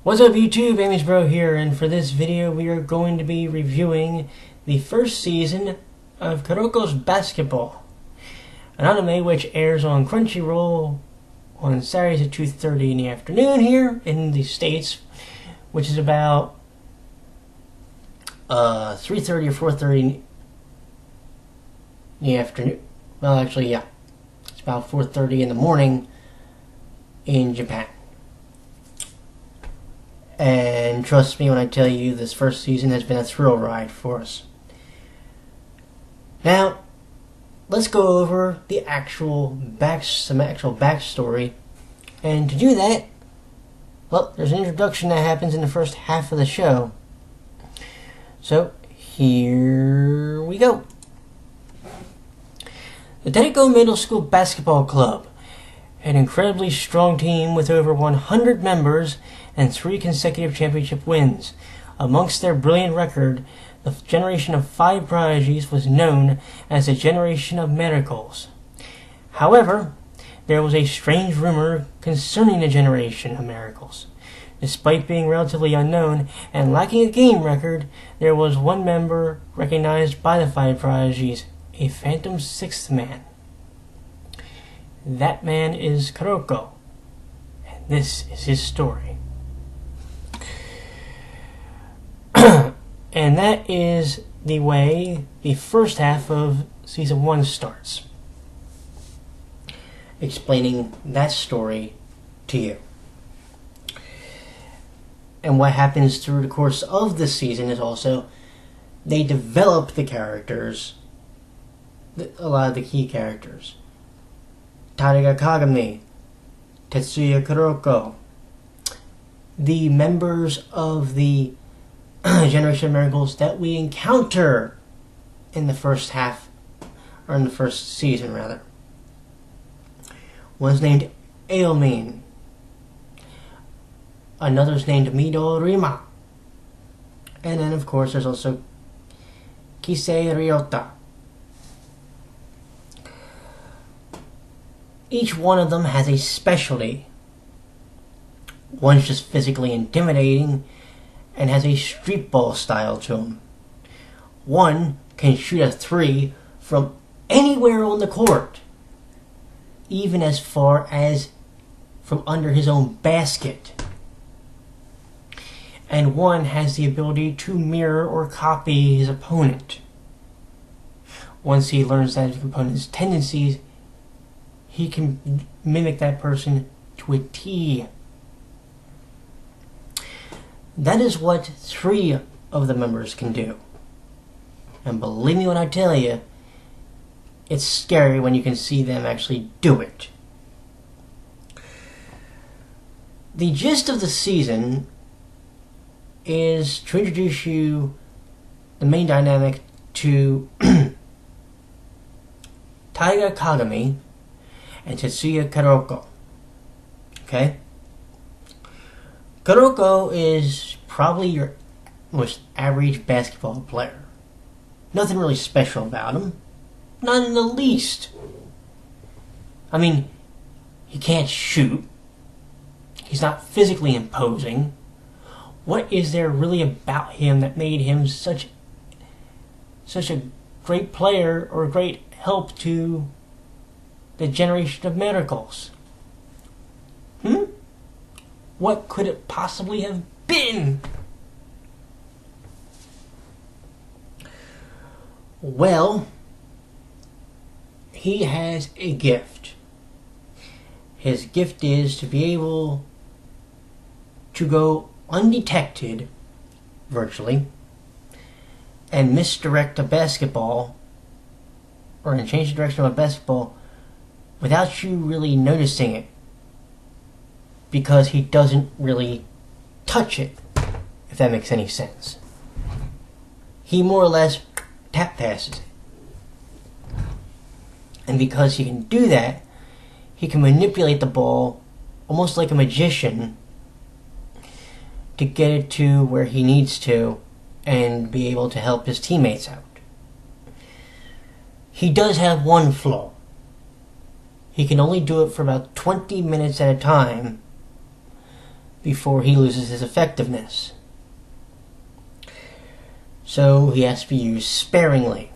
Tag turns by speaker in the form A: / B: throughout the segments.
A: What's up YouTube, Bro here, and for this video we are going to be reviewing the first season of Kuroko's Basketball, an anime which airs on Crunchyroll on Saturdays at 2:30 in the afternoon here in the States, which is about 3:30 or 4:30 in the afternoon. Well, actually, yeah, it's about 4:30 in the morning in Japan. And trust me when I tell you, this first season has been a thrill ride for us. Now, let's go over the some actual backstory. And to do that, well, there's an introduction that happens in the first half of the show. So, here we go. The Tenko Middle School Basketball Club, an incredibly strong team with over 100 members and 3 consecutive championship wins. Amongst their brilliant record, the generation of 5 prodigies was known as the Generation of Miracles. However, there was a strange rumor concerning the Generation of Miracles. Despite being relatively unknown and lacking a game record, there was one member recognized by the 5 prodigies, a phantom 6th man. That man is Kuroko, and this is his story. And that is the way the first half of Season 1 starts, explaining that story to you. And what happens through the course of the season is also they develop the characters, a lot of the key characters. Taiga Kagami, Tetsuya Kuroko, the members of the Generation of Miracles that we encounter in the first half, or in the first season rather. One's named Aomine, another's named Midorima, and then of course there's also Kisei Ryota. Each one of them has a specialty. One's just physically intimidating and has a street ball style to him. One can shoot a 3 from anywhere on the court, even as far as from under his own basket. And one has the ability to mirror or copy his opponent. Once he learns that his opponent's tendencies, he can mimic that person to a T. That is what 3 of the members can do. And believe me when I tell you, it's scary when you can see them actually do it. The gist of the season is to introduce you the main dynamic to Taiga Kagami and Tetsuya Kuroko. Okay? Kuroko is probably your most average basketball player. Nothing really special about him. Not in the least. I mean, he can't shoot. He's not physically imposing. What is there really about him that made him such a great player or great help to the Generation of Miracles? What could it possibly have been? Well, he has a gift. His gift is to be able to go undetected, virtually, and misdirect a basketball, or change the direction of a basketball without you really noticing it, because he doesn't really touch it, if that makes any sense. He more or less tap passes it. And because he can do that, he can manipulate the ball almost like a magician to get it to where he needs to and be able to help his teammates out. He does have one flaw. He can only do it for about 20 minutes at a time before he loses his effectiveness. So he has to be used sparingly.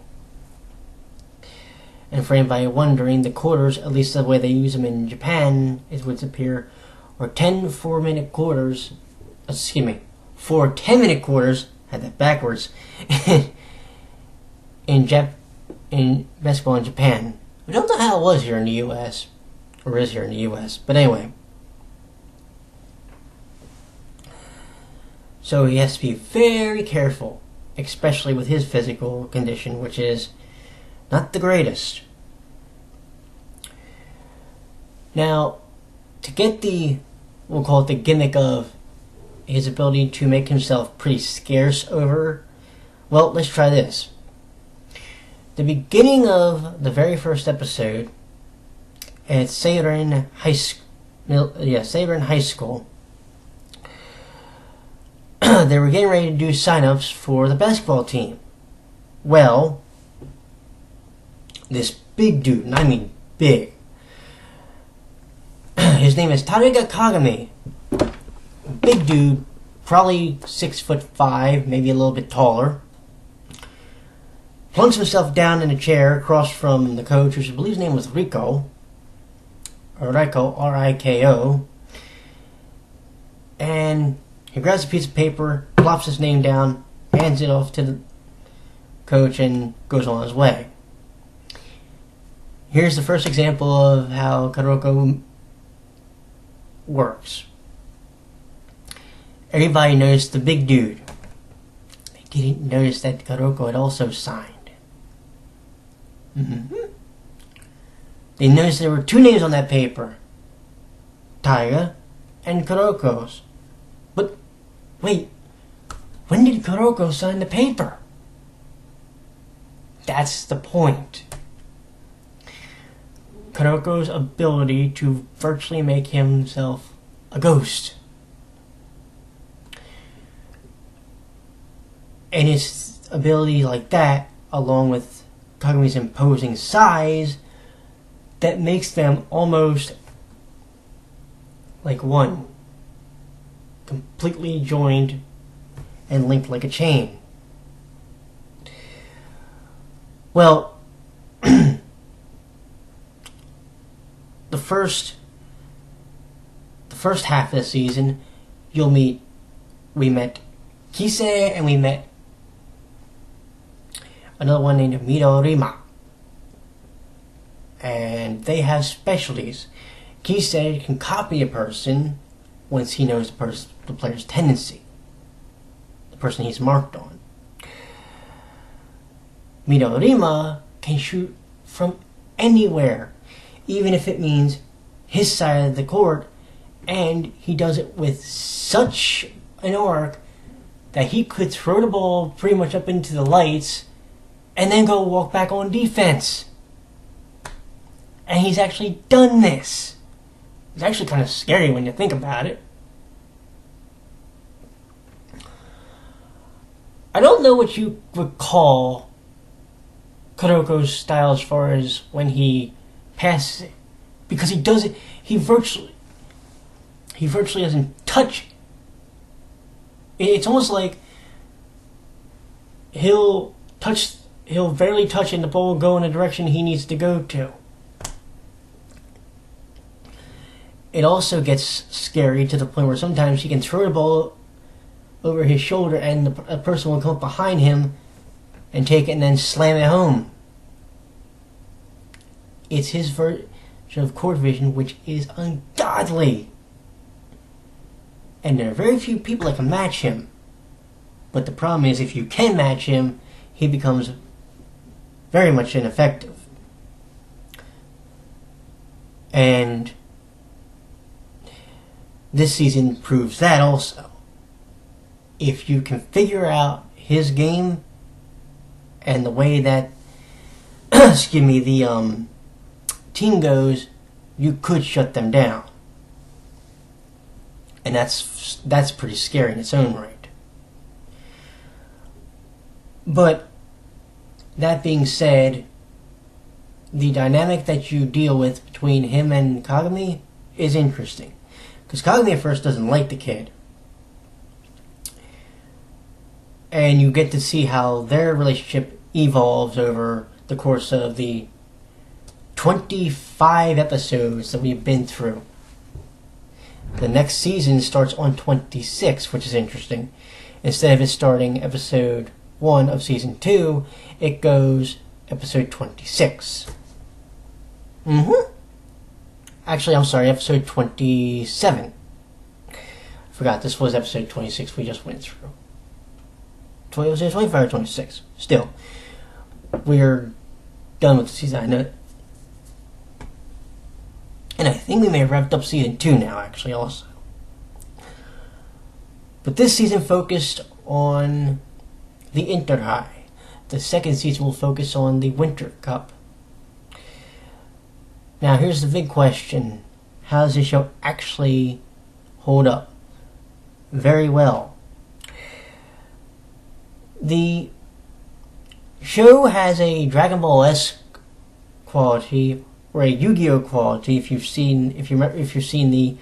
A: And for anybody wondering, the quarters, at least the way they use them in Japan, it would appear, are 10 4-minute quarters. 4 10-minute quarters. Had that backwards. in basketball in Japan. I don't know how it was here in the U.S. or is here in the U.S. But anyway. So he has to be very careful, especially with his physical condition, which is not the greatest. Now, to get we'll call it the gimmick of his ability to make himself pretty scarce well, let's try this. The beginning of the very first episode at Seirin High School, they were getting ready to do sign-ups for the basketball team. Well, this big dude, and I mean big, his name is Tariga Kagami. Big dude, probably 6'5", maybe a little bit taller. Plunks himself down in a chair across from the coach, which I believe his name was Riko. Or Riko, R-I-K-O. And he grabs a piece of paper, plops his name down, hands it off to the coach, and goes on his way. Here's the first example of how Kuroko works. Everybody noticed the big dude. They didn't notice that Kuroko had also signed. They noticed there were 2 names on that paper. Taiga and Kuroko's. But, wait, when did Kuroko sign the paper? That's the point. Kuroko's ability to virtually make himself a ghost. And his ability like that, along with Kagami's imposing size, that makes them almost like one. Completely joined and linked like a chain. Well, the first half of the season, we met Kise and we met another one named Midorima. And they have specialties. Kise can copy a person once he knows the player's tendency. The person he's marked on. Midorima can shoot from anywhere, even if it means his side of the court, and he does it with such an arc that he could throw the ball pretty much up into the lights and then go walk back on defense. And he's actually done this. It's actually kind of scary when you think about it. I don't know what you would call Kuroko's style as far as when he passes it. Because he does it, he virtually doesn't touch it. It's almost like he'll barely touch it and the ball will go in the direction he needs to go to. It also gets scary to the point where sometimes he can throw the ball over his shoulder and a person will come up behind him and take it and then slam it home. It's his version of court vision, which is ungodly. And there are very few people that can match him. But the problem is, if you can match him, he becomes very much ineffective. And this season proves that also. If you can figure out his game and the way that the team goes, you could shut them down. And that's pretty scary in its own right. But that being said, the dynamic that you deal with between him and Kagami is interesting. Because Kagami at first doesn't like the kid. And you get to see how their relationship evolves over the course of the 25 episodes that we've been through. The next season starts on 26, which is interesting. Instead of it starting episode 1 of season 2, it goes episode 26. Actually, I'm sorry, episode 27. Forgot, this was episode 26 we just went through. Was it 25 or 26? Still, we're done with the season. I know. And I think we may have wrapped up season 2 now, actually, also. But this season focused on the Interhigh. The second season will focus on the Winter Cup. Now, here's the big question. How does this show actually hold up? Very well. The show has a Dragon Ball-esque quality, or a Yu-Gi-Oh quality. If you've seen the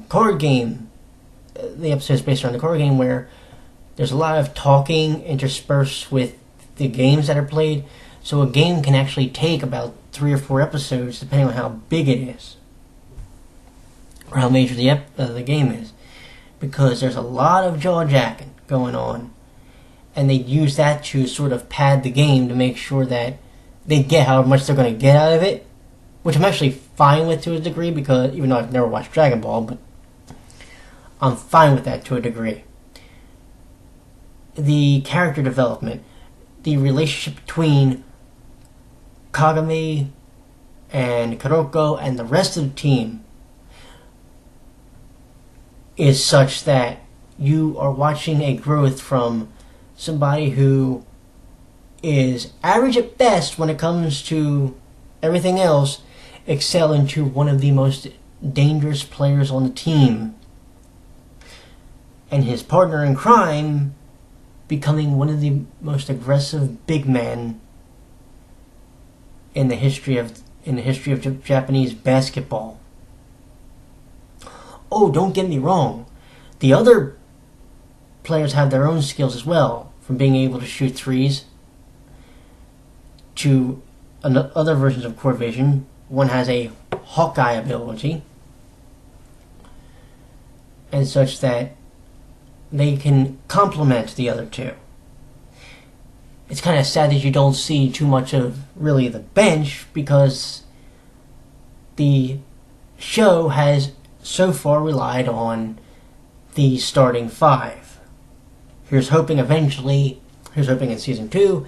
A: card game, the episodes based on the card game, where there's a lot of talking interspersed with the games that are played. So a game can actually take about 3 or 4 episodes, depending on how big it is, or how major the game is, because there's a lot of jaw-jacking going on. And they use that to sort of pad the game to make sure that they get how much they're going to get out of it, which I'm actually fine with to a degree, because even though I've never watched Dragon Ball, but I'm fine with that to a degree. The character development, the relationship between Kagami and Kuroko and the rest of the team is such that you are watching a growth from somebody who is average at best when it comes to everything else, excel into one of the most dangerous players on the team, and his partner in crime becoming one of the most aggressive big men in the history of Japanese basketball. Oh, don't get me wrong. The other players have their own skills as well, from being able to shoot threes to other versions of court vision. One has a Hawkeye ability, and such that they can complement the other two. It's kind of sad that you don't see too much of really the bench, because the show has so far relied on the starting 5. Here's hoping in season 2,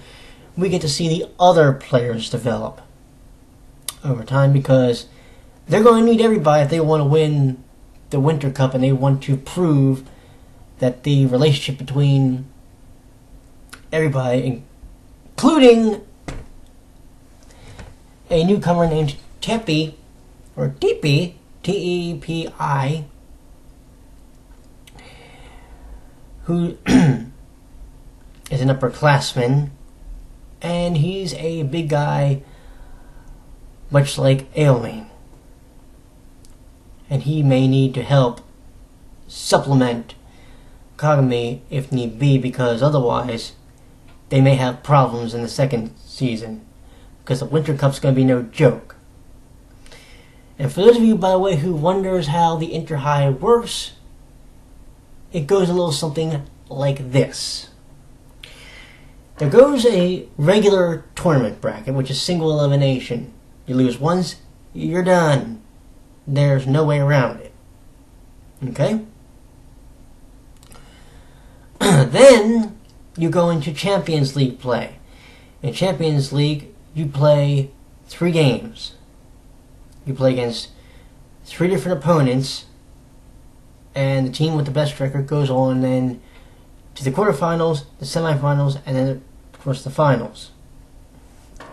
A: we get to see the other players develop over time, because they're going to need everybody if they want to win the Winter Cup, and they want to prove that the relationship between everybody, including a newcomer named Tepi, or Tepi, T-E-P-I, who is an upperclassman, and he's a big guy, much like Aoming. And he may need to help supplement Kagami if need be, because otherwise they may have problems in the second season, because the Winter Cup's going to be no joke. And for those of you, by the way, who wonders how the Interhigh works, it goes a little something like this. There goes a regular tournament bracket, which is single elimination. You lose once, you're done. There's no way around it. Okay? Then you go into Champions League play. In Champions League, you play 3 games. You play against 3 different opponents, and the team with the best record goes on then to the quarterfinals, the semifinals, and then, of course, the finals.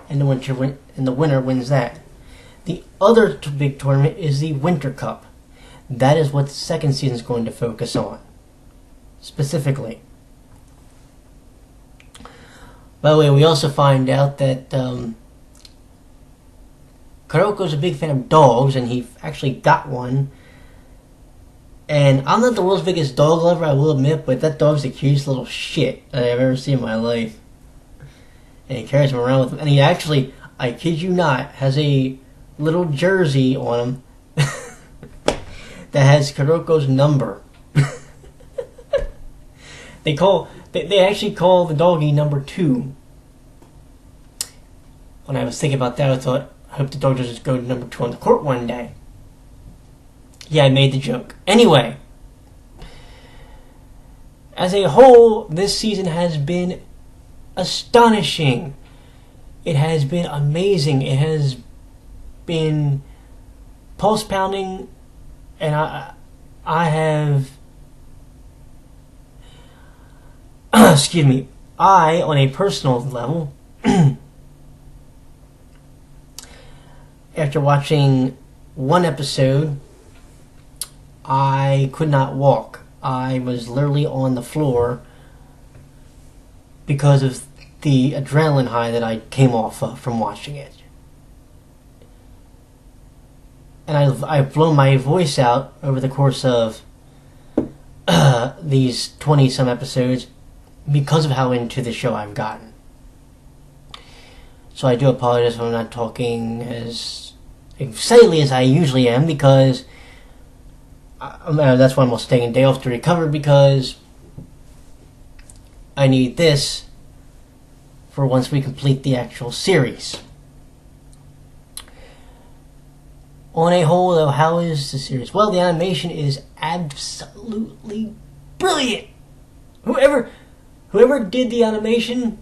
A: And the winner wins that. The other big tournament is the Winter Cup. That is what the second season is going to focus on, specifically. By the way, we also find out that Kuroko's a big fan of dogs, and he actually got one And I'm not the world's biggest dog lover, I will admit, but that dog's the cutest little shit that I've ever seen in my life. And he carries him around with him. And he actually, I kid you not, has a little jersey on him that has Kuroko's number. They actually call the doggy number 2. When I was thinking about that, I thought, I hope the dog doesn't just go to number 2 on the court one day. Yeah, I made the joke. Anyway, as a whole, this season has been astonishing. It has been amazing. It has been pulse pounding, and I have excuse me. I, on a personal level, after watching one episode, I could not walk. I was literally on the floor because of the adrenaline high that I came off of from watching it. And I've blown my voice out over the course of these 20-some episodes because of how into the show I've gotten. So I do apologize if I'm not talking as excitedly as I usually am, because that's why I'm also taking a day off to recover, because I need this for once we complete the actual series. On a whole, though, how is the series? Well, the animation is absolutely brilliant. Whoever did the animation,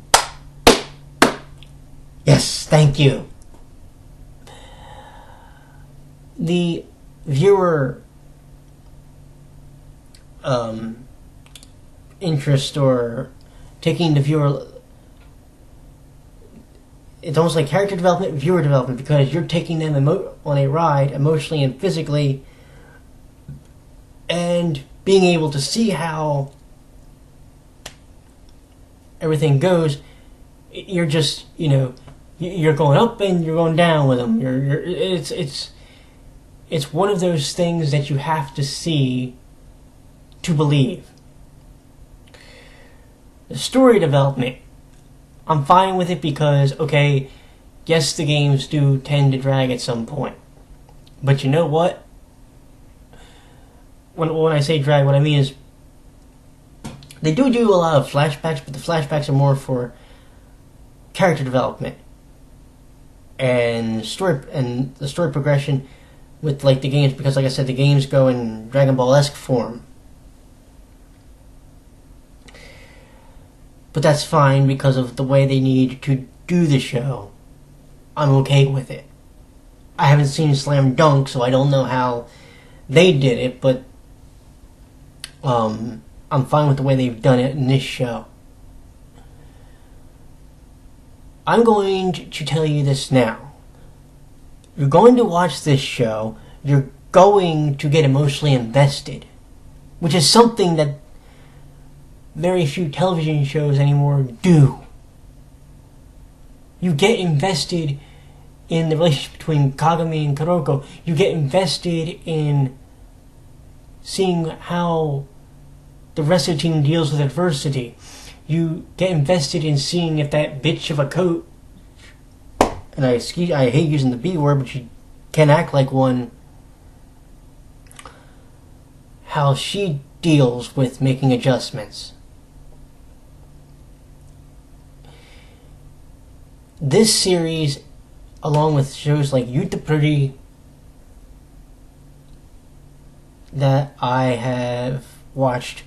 A: yes, thank you. The viewer interest, or taking the viewer, it's almost like character development, viewer development, because you're taking them on a ride emotionally and physically, and being able to see how everything goes. You're just, you're going up and you're going down with them. It's one of those things that you have to see to believe. The story development, I'm fine with it because, okay, yes, the games do tend to drag at some point. But you know what? When I say drag, what I mean is they do a lot of flashbacks, but the flashbacks are more for character development and the story progression with like the games, because like I said, the games go in Dragon Ball-esque form. But that's fine because of the way they need to do the show. I'm okay with it. I haven't seen Slam Dunk, so I don't know how they did it, but I'm fine with the way they've done it in this show. I'm going to tell you this now. You're going to watch this show, you're going to get emotionally invested, which is something that very few television shows anymore do. You get invested in the relationship between Kagami and Kuroko. You get invested in seeing how the rest of the team deals with adversity. You get invested in seeing if that bitch of a coat, and I hate using the B word, but she can act like one, how she deals with making adjustments. This series, along with shows like Yuta Pretty that I have watched,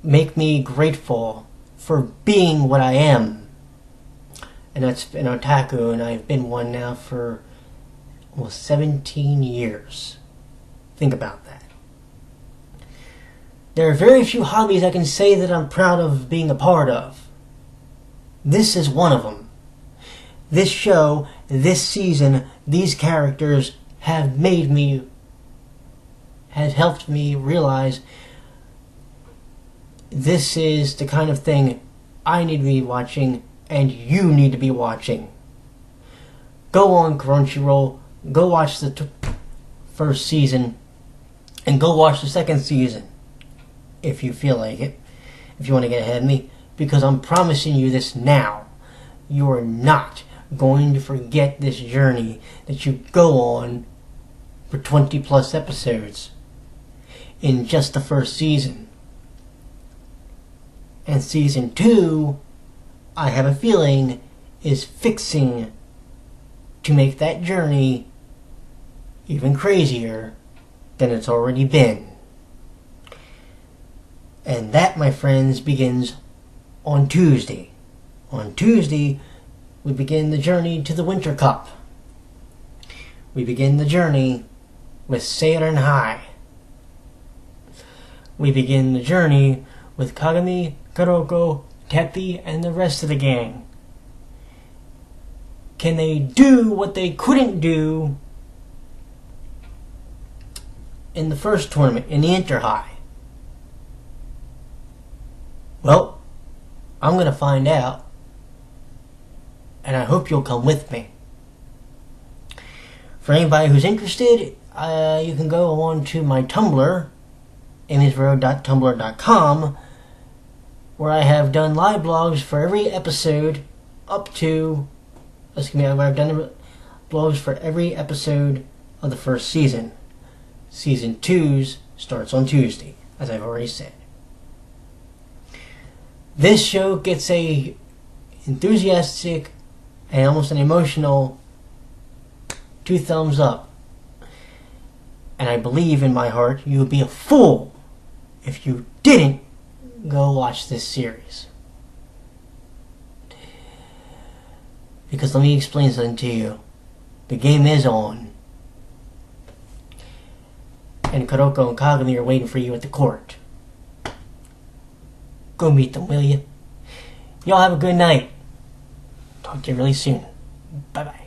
A: make me grateful for being what I am. And that's an otaku, and I've been one now for almost 17 years. Think about that. There are very few hobbies I can say that I'm proud of being a part of. This is one of them. This show, this season, these characters have helped me realize this is the kind of thing I need to be watching and you need to be watching. Go on Crunchyroll, go watch the first season and go watch the second season if you feel like it, if you want to get ahead of me, because I'm promising you this now. You are not going to forget this journey that you go on for 20 plus episodes in just the first season. And season 2, I have a feeling, is fixing to make that journey even crazier than it's already been. And that, my friends, begins on Tuesday. On Tuesday, we begin the journey to the Winter Cup. We begin the journey with Saturn High. We begin the journey with Kagami, Kuroko, Teppy, and the rest of the gang. Can they do what they couldn't do in the first tournament, in the Inter High? Well, I'm going to find out, and I hope you'll come with me. For anybody who's interested, you can go on to my Tumblr, amysroad.tumblr.com, where I have done live blogs for every episode up to, where I've done blogs for every episode of the first season. Season 2's starts on Tuesday, as I've already said. This show gets a enthusiastic and almost an emotional 2 thumbs up. And I believe in my heart you would be a fool if you didn't go watch this series. Because let me explain something to you. The game is on. And Kuroko and Kagami are waiting for you at the court. Go meet them, will you? Y'all have a good night. Talk to you really soon. Bye-bye.